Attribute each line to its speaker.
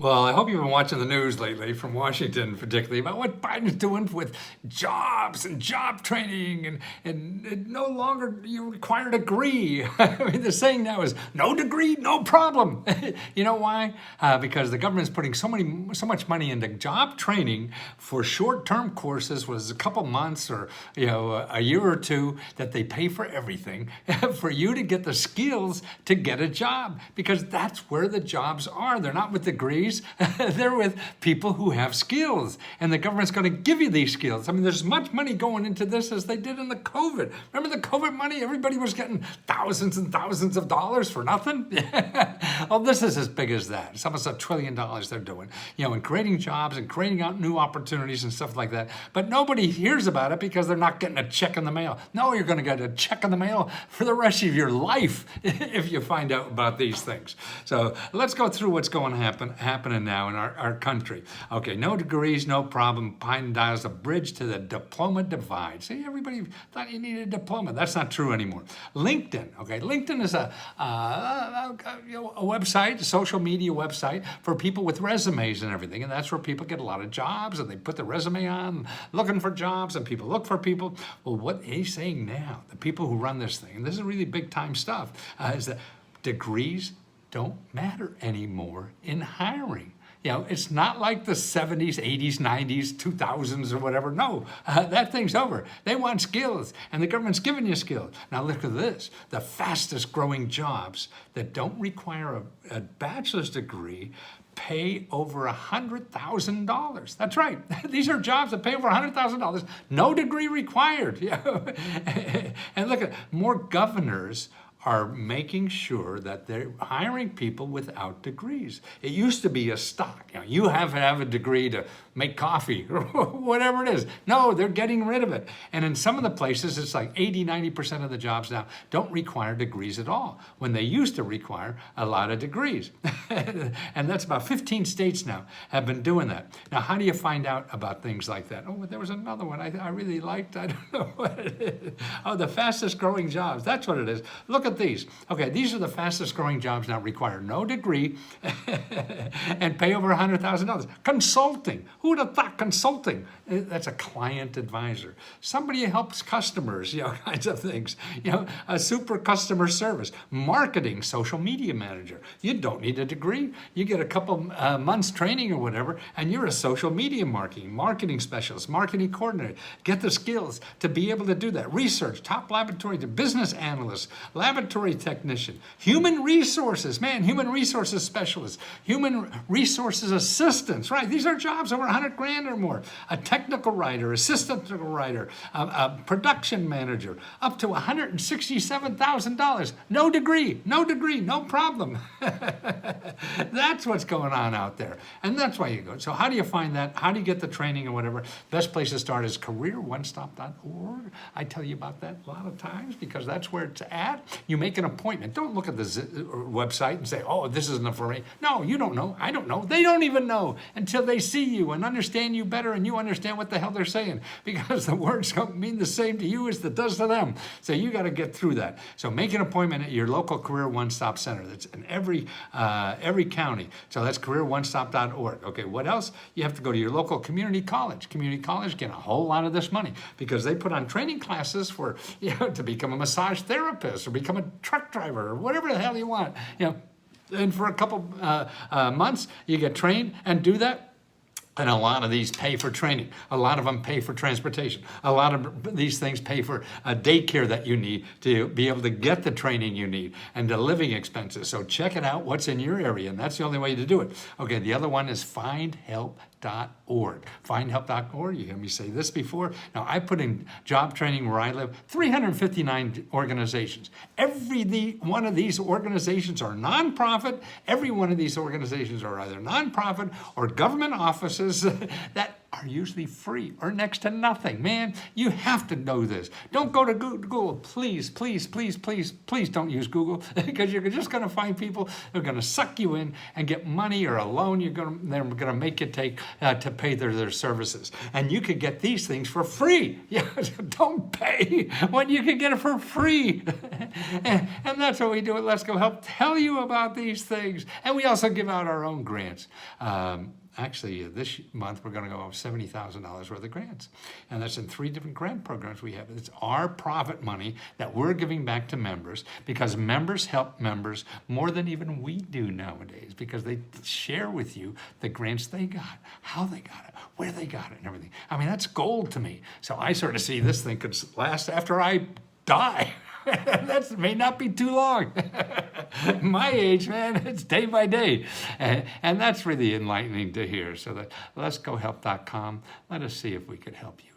Speaker 1: Well, I hope you've been watching the news lately from Washington, particularly about what Biden's doing with jobs and job training, and no longer you require a degree. I mean, the saying now is no degree, no problem. You know why? Because the government's putting so much money into job training for short-term courses, was a couple months or a year or two, that they pay for everything for you to get the skills to get a job, because that's where the jobs are. They're not with degrees. They're with people who have skills, and the government's going to give you these skills. I mean, there's as much money going into this as they did in the COVID. Remember the COVID money? Everybody was getting thousands and thousands of dollars for nothing. Oh, this is as big as that. It's almost $1 trillion they're doing, and creating jobs and creating out new opportunities and stuff like that. But nobody hears about it because they're not getting a check in the mail. No, you're going to get a check in the mail for the rest of your life if you find out about these things. So let's go through what's going to happening now in our country. Okay, no degrees, no problem. Biden dials a bridge to the diploma divide. See, everybody thought you needed a diploma. That's not true anymore. LinkedIn, okay, LinkedIn is a website, a social media website for people with resumes and everything, and that's where people get a lot of jobs, and they put the resume on, looking for jobs, and people look for people. Well, what he's saying now, the people who run this thing, and this is really big time stuff, is that degrees don't matter anymore in hiring. It's not like the 70s, 80s, 90s, 2000s or whatever. No, that thing's over. They want skills, and the government's giving you skills. Now look at this. The fastest growing jobs that don't require a bachelor's degree pay over $100,000. That's right. These are jobs that pay over $100,000. No degree required. And look at more governors are making sure that they're hiring people without degrees. It used to be a stock. You have to have a degree to make coffee or whatever it is. No, they're getting rid of it. And in some of the places, it's like 80, 90% of the jobs now don't require degrees at all, when they used to require a lot of degrees. And that's about 15 states now have been doing that. Now, how do you find out about things like that? Oh, there was another one I really liked. I don't know what it is. Oh, the fastest growing jobs. That's what it is. Look at these. Okay, these are the fastest growing jobs now, require no degree and pay over $100,000. Consulting. Who would have thought consulting? That's a client advisor. Somebody who helps customers, kinds of things. A super customer service. Marketing, social media manager. You don't need a degree. You get a couple months training or whatever, and you're a social media marketing specialist, marketing coordinator. Get the skills to be able to do that. Research, top laboratory, the business analyst, laboratory technician, human resources, human resources specialist, human resources assistants, right? These are jobs over 100 grand or more. A technical writer, assistant technical writer, a production manager, up to $167,000. No degree, no problem. That's what's going on out there. And that's why you go. So how do you find that? How do you get the training or whatever? Best place to start is careeronestop.org. I tell you about that a lot of times because that's where it's at. You make an appointment. Don't look at the website and say, oh, this isn't for me. No, you don't know. I don't know. They don't even know until they see you and understand you better, and you understand what the hell they're saying, because the words don't mean the same to you as it does to them. So you got to get through that. So make an appointment at your local Career One Stop Center. That's in every county. So that's careeronestop.org. Okay, what else? You have to go to your local community college. Community college get a whole lot of this money because they put on training classes for to become a massage therapist or become a truck driver or whatever the hell you want. And for a couple months, you get trained and do that. And a lot of these pay for training. A lot of them pay for transportation. A lot of these things pay for a daycare that you need to be able to get the training you need and the living expenses. So check it out, what's in your area, and that's the only way to do it. Okay, the other one is findhelp.org. Findhelp.org, you hear me say this before. Now, I put in job training where I live, 359 organizations. Every one of these organizations are nonprofit. Every one of these organizations are either nonprofit or government offices that are usually free or next to nothing. Man, you have to know this. Don't go to Google. Please, please, please, please, please don't use Google because you're just going to find people who are going to suck you in and get money or a loan they're going to make you take to pay their services. And you could get these things for free. Yeah, don't pay when you can get it for free. And that's what we do at Let's Go Help, tell you about these things. And we also give out our own grants. Actually, this month we're going to go over $70,000 worth of grants. And that's in 3 different grant programs we have. It's our profit money that we're giving back to members because members help members more than even we do nowadays because they share with you the grants they got, how they got it, where they got it, and everything. I mean, that's gold to me. So I sort of see this thing could last after I die. That may not be too long. My age, man, it's day by day. And that's really enlightening to hear. So that letsgohelp.com, let us see if we could help you.